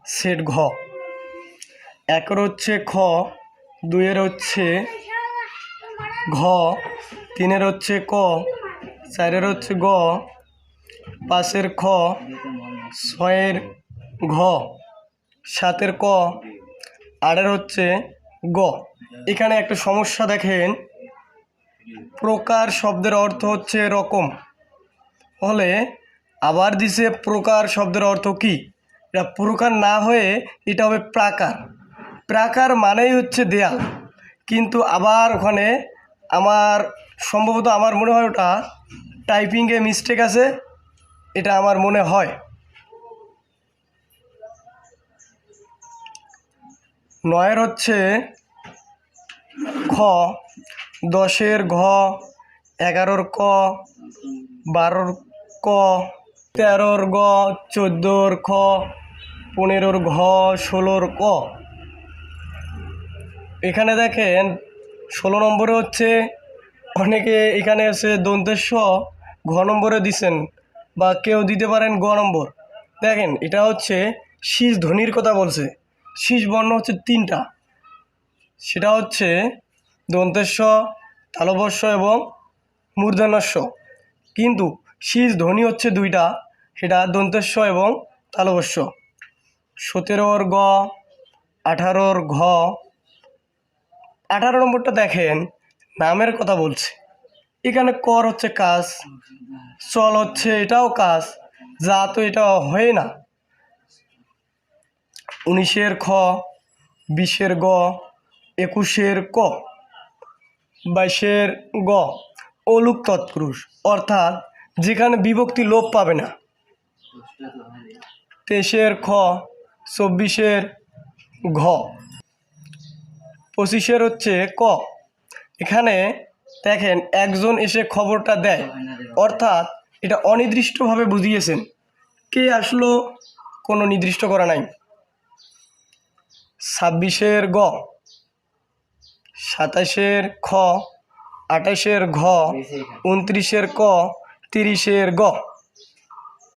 Set ঘ। একের হচ্ছে খ, দুইয়ের হচ্ছে ঘ, তিনের হচ্ছে ক, চারের হচ্ছে গ, পাঁচের খ, ছয়ের ঘ, সাতের ক, আটের হচ্ছে গ। এখানে একটা সমস্যা দেখেন, প্রকার শব্দের অর্থ হচ্ছে রকম হলে আবার দিছে প্রকার শব্দের অর্থ কি? এটা প্রকার না হয়ে এটা হবে প্রাকার। প্রাকার মানেই হচ্ছে দেয়াল, কিন্তু আবার ওখানে সম্ভবত আমার মনে হয় ওটা টাইপিংয়ে মিস্টেক আছে, এটা আমার মনে হয়। 9 হচ্ছে খ, 10-এর ঘ, 11-র ক, 12-র ক, 13-র গ, 14-র খ, 15-র ঘ, 16-র ক। এখানে দেখেন 16 নম্বরে হচ্ছে, অনেকে এখানে আছে দন্তেশ ঘ নম্বরে দিছেন, বা কেউ দিতে পারেন গ নম্বর। দেখেন এটা হচ্ছে শীষ ধ্বনির কথা বলছে। শীষ বর্ণ হচ্ছে 3টা, সেটা হচ্ছে দন্তেশ, তালবস্য এবং মূর্ধন্যস্য। কিন্তু শীষ ধ্বনি হচ্ছে 2টা, সেটা দন্তেশ এবং তালবস্য। 17-র গ, 18-র ঘ। 18 নম্বরটা দেখেন নামের কথা বলছে। এখানে কর হচ্ছে কাজ, চল হচ্ছে এটাও কাজ, যা তো এটা হয় না। 19-এর খ, 20-এর গ, 21-এর ক, 22-এর গ। অলুক তৎপুরুষ, অর্থাৎ যেখানে বিভক্তি লোপ পাবে না। 23-এর খ, 24-এর ঘ, 25-এর হচ্ছে ক। এখানে দেখেন একজন এসে খবরটা দেয়, অর্থাৎ এটা অনির্দিষ্টভাবে বুঝিয়েছেন, কে আসলো কোনো নির্দিষ্ট করা নাই। 26-এর গ, 27-এর খ, 28-এর ঘ, 29-এর ক, 30-এর গ।